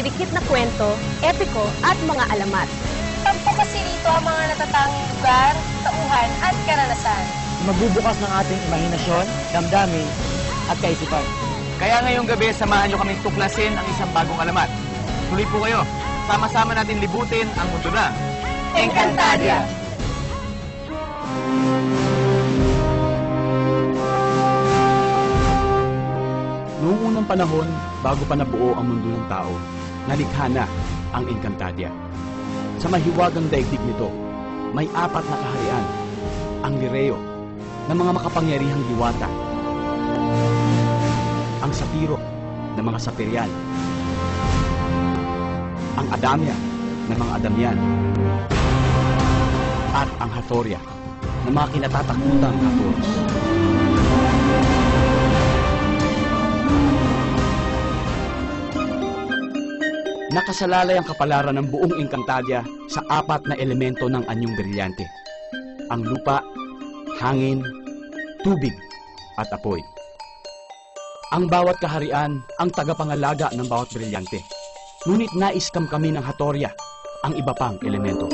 madidikit na kwento, epiko at mga alamat. Tampo kasi rito ang mga natatanging lugar, tauhan at karanasan. Magbubukas ng ating imahinasyon, damdamin at kaisipan. Kaya ngayong gabi, samahan nyo kaming tuklasin ang isang bagong alamat. Tuloy po kayo. Sama-sama natin libutin ang mundo na Encantadia! Noong unang panahon, bago pa nabuo ang mundo ng tao, nalikha na ang Encantadia. Sa mahiwagang daigdig nito, may 4 na kaharian, ang Lireo, ng mga makapangyarihang diwata, ang Sapiro, ng mga Sapirian, ang Adamia, ng mga Adamian, at ang Hatoria, ng mga kinatatakutang Hatoros. Nakasalalay ang kapalaran ng buong Encantadia sa 4 na elemento ng anyong brilyante. Ang lupa, hangin, tubig, at apoy. Ang bawat kaharian ang tagapangalaga ng bawat brilyante. Ngunit naiskam kami ng Hatoria, ang iba pang elemento.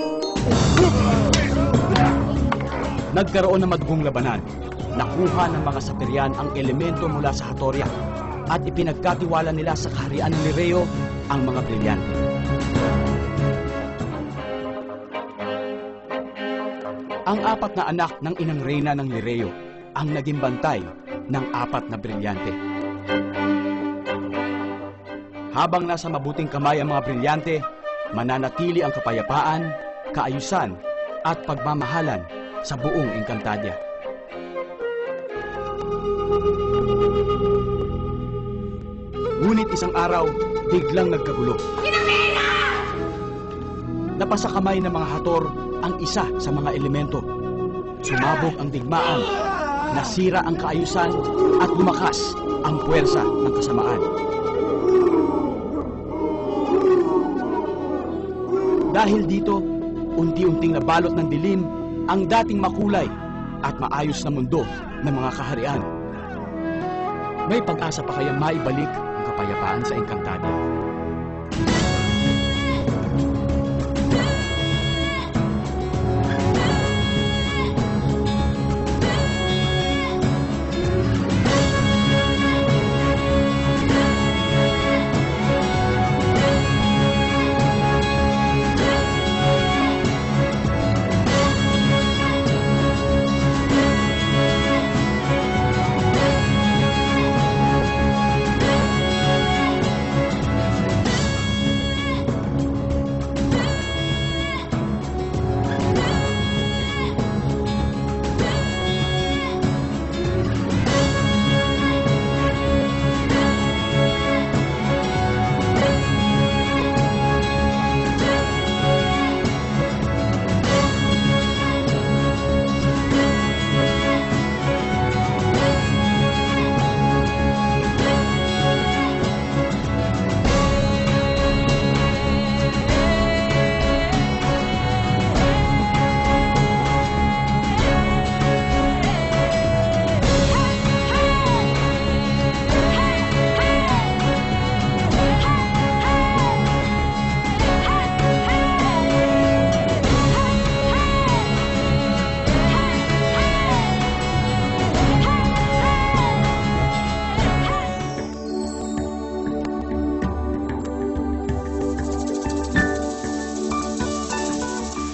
Nagkaroon ng madugong labanan. Nakuha ng mga Sapirian ang elemento mula sa Hatoria at ipinagkatiwala nila sa kaharian ng Lireo ang mga brilyante. Ang 4 na anak ng inang reyna ng Lireo ang naging bantay ng 4 na brilyante. Habang nasa mabuting kamay ang mga brilyante, mananatili ang kapayapaan, kaayusan, at pagmamahalan sa buong Encantadia. Ngunit isang araw, biglang nagkagulo. Napasa kamay ng mga Hator ang isa sa mga elemento. Sumabog ang digmaan, nasira ang kaayusan, at lumakas ang puwersa ng kasamaan. Dahil dito, unti-unting nabalot ng dilim ang dating makulay at maayos na mundo ng mga kaharian. May pag-asa pa kayang maibalik ang kapayapaan sa Encantadia?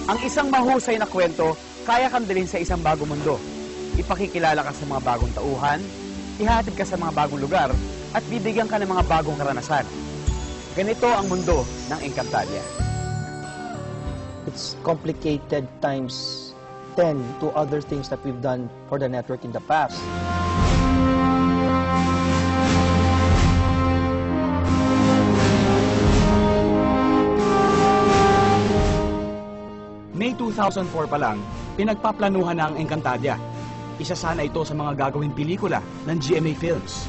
Ang isang mahusay na kwento, kaya kang dalhin sa isang bagong mundo. Ipakikilala ka sa mga bagong tauhan, ihatid ka sa mga bagong lugar, at bibigyan ka ng mga bagong karanasan. Ganito ang mundo ng Encantadia. It's complicated times 10 to other things that we've done for the network in the past. May 2004 pa lang, pinagpaplanuhan na ang Encantadia. Isa sana ito sa mga gagawing pelikula ng GMA Films.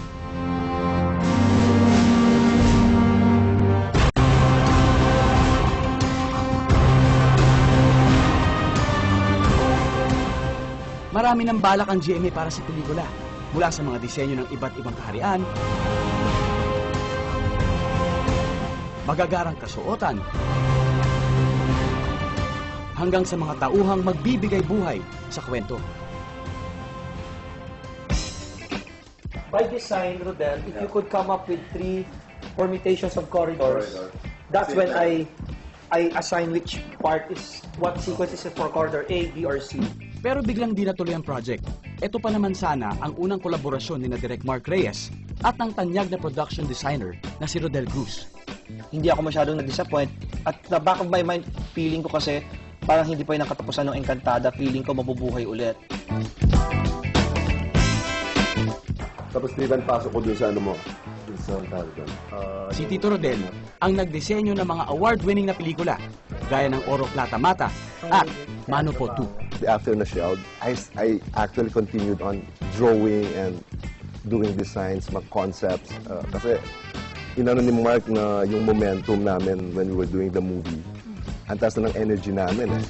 Marami ng balak ang GMA para sa pelikula, mula sa mga disenyo ng iba't ibang kaharian, magagarang kasuotan, hanggang sa mga tauhang magbibigay buhay sa kwento. By design, Rodel, if you could come up with 3 permutations of corridors, that's when I assign which part is, what sequence is it for corridor A, B, or C. Pero biglang di natuloy ang project. Ito pa naman sana ang unang kolaborasyon ni na Direk Mark Reyes at ang tanyag na production designer na si Rodel Cruz. Hindi ako masyadong nag-disappoint. At the back of my mind, feeling ko kasi parang hindi pa yung nakatapusan ng Encantada, feeling ko mabubuhay ulit. Tapos pasok ko dun sa ano mo, dun sa tawag doon. Si Tito Rodel ang nagdisenyo ng mga award-winning na pelikula gaya ng Oro Plata Mata at Mano Po 2. After na Shelled, I actually continued on drawing and doing designs, mga concepts. Kasi inano ni Mark na yung momentum namin when we were doing the movie. Ang taas na ng energy namin eh.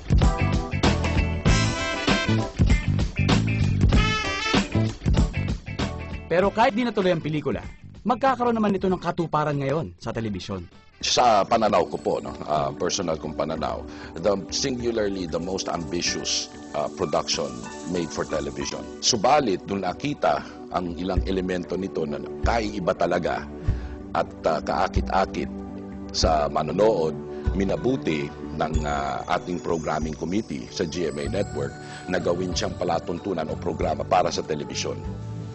Pero kahit di natuloy ang pelikula, magkakaroon naman ito ng katuparan ngayon sa telebisyon. Sa pananaw ko po, personal kong pananaw, singularly the most ambitious production made for television. Subalit, nung nakita ang ilang elemento nito na kaiiba talaga at kaakit-akit sa manonood, minabuti ng ating programming committee sa GMA Network na gawin siyang palatuntunan o programa para sa telebisyon.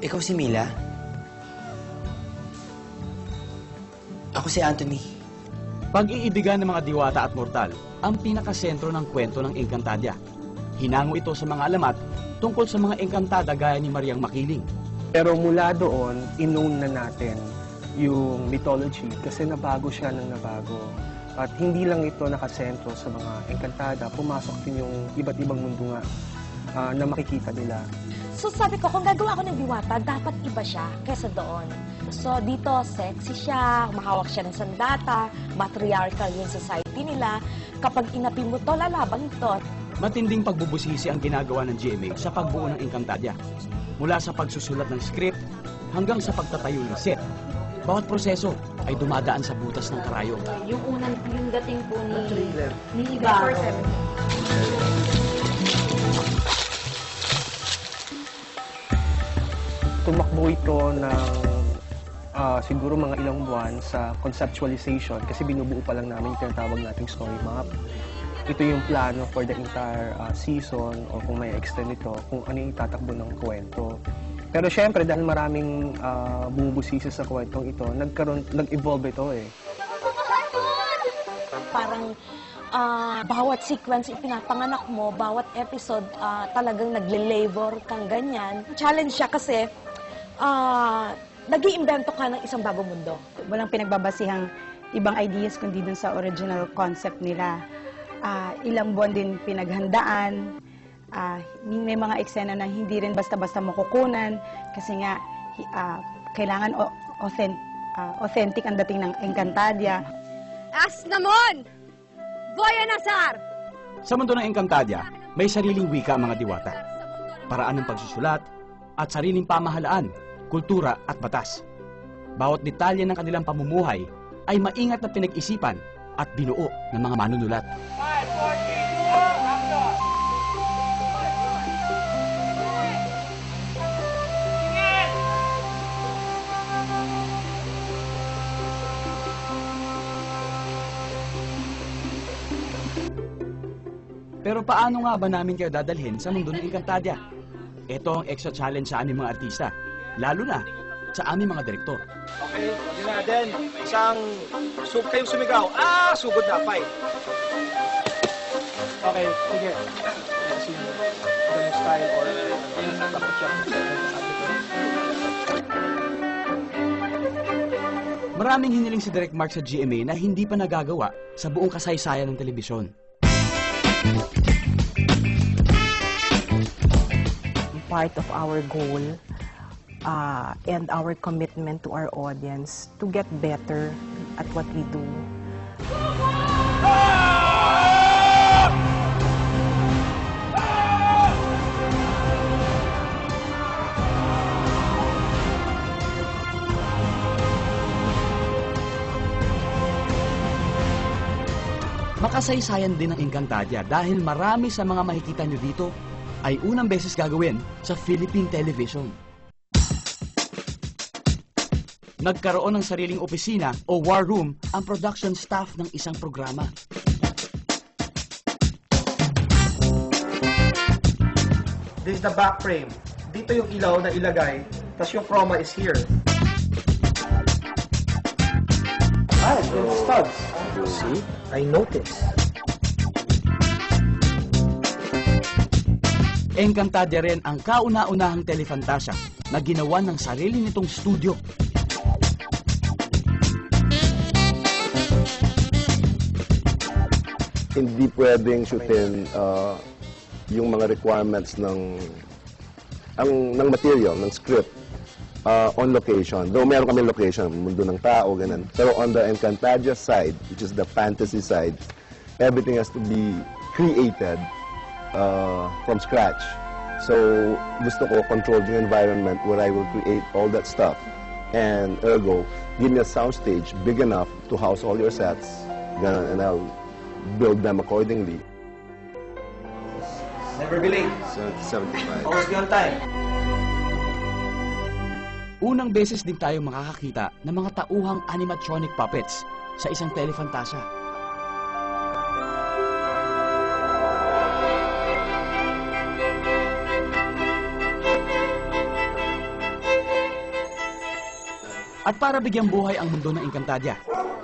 Ikaw si Mila? Ako si Anthony. Pag-iibigan ng mga diwata at mortal ang pinakasentro ng kwento ng Encantadia. Hinango ito sa mga alamat tungkol sa mga Encantada gaya ni Mariang Makiling. Pero mula doon, inown na natin yung mythology kasi nabago siya ng nabago. At hindi lang ito nakasentro sa mga Encantada, pumasok din yung iba't ibang mundo nga na makikita nila. So sabi ko, kung gagawa ako ng diwata, dapat iba siya kesa doon. So dito, sexy siya, mahawak siya ng sandata, matriarchal yung society nila. Kapag inapi mo to, lalabang to. Matinding pagbubusisi ang ginagawa ng GMA sa pagbuo ng Encantadia. Mula sa pagsusulat ng script hanggang sa pagtatayo ng set. Bawat proseso ay dumadaan sa butas ng karayom. Yung dating po ni Ibarro. Tumakbo ito ng siguro mga ilang buwan sa conceptualization kasi binubuo pa lang namin yung tinatawag nating story map. Ito yung plano for the entire season o kung may extend ito, kung ano yung tatakbo ng kwento. Pero syempre, dahil maraming bumubusisi sa kwentong ito, nag-evolve ito eh. Parang bawat sequence ipinapanganak mo, bawat episode talagang nagle-labor kang ganyan. Challenge siya kasi nag-iimbento ka ng isang bagong mundo. Walang pinagbabasihang ibang ideas kundi dun sa original concept nila. Ilang buwan din pinaghandaan. May mga eksena na hindi rin basta-basta makukunan kasi nga kailangan authentic ang dating ng Encantadia. Asnamon! Boya Nazar! Sa mundo ng Encantadia, may sariling wika ang mga diwata, paraan ng pagsusulat, at sariling pamahalaan, kultura at batas. Bawat detalye ng kanilang pamumuhay ay maingat na pinag-isipan at binuo ng mga manunulat. Pero paano nga ba namin kayo dadalhin sa mundo ng Encantadia? Ito ang extra challenge sa aming mga artista, lalo na sa aming mga direktor. Okay, yun na din. Isang kayong sumigaw. Sugod na, fight. Okay, sige. See the style or dapat siya. Maraming hiniling si Direk Mark sa GMA na hindi pa nagagawa sa buong kasaysayan ng telebisyon. Part of our goal and our commitment to our audience to get better at what we do. Makasaysayan din ang Encantadia dahil marami sa mga makikita nyo dito ay unang beses gagawin sa Philippine Television. Nagkaroon ng sariling opisina o war room ang production staff ng isang programa. This is the back frame. Dito yung ilaw na ilagay, tapos yung chroma is here. Yung studs. See? I noticed. Encantadia rin ang kauna-unahang telefantasya na ginawa ng sarili nitong studio. Hindi pwedeng shootin yung mga requirements ng material, ng script on location. Though meron kami location, mundo ng tao, ganun. Pero on the Encantadia side, which is the fantasy side, everything has to be created from scratch. So, gusto ko control yung environment where I will create all that stuff. And ergo, give me a soundstage big enough to house all your sets, ganun, and I'll build them accordingly. Never be late. 75. Always be on time. Unang beses din tayo makakakita ng mga tauhang animatronic puppets sa isang telefantasya. At para bigyang buhay ang mundo ng Encantadia,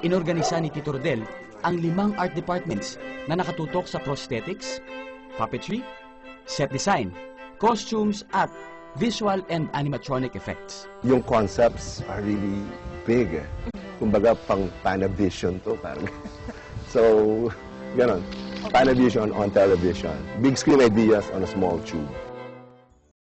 inorganisa ni Tito Rodel ang 5 art departments na nakatutok sa prosthetics, puppetry, set design, costumes at visual and animatronic effects. Yung concepts are really big. Kumbaga, pang Panavision to. Parang. So, ganon. Panavision on television. Big screen ideas on a small tube.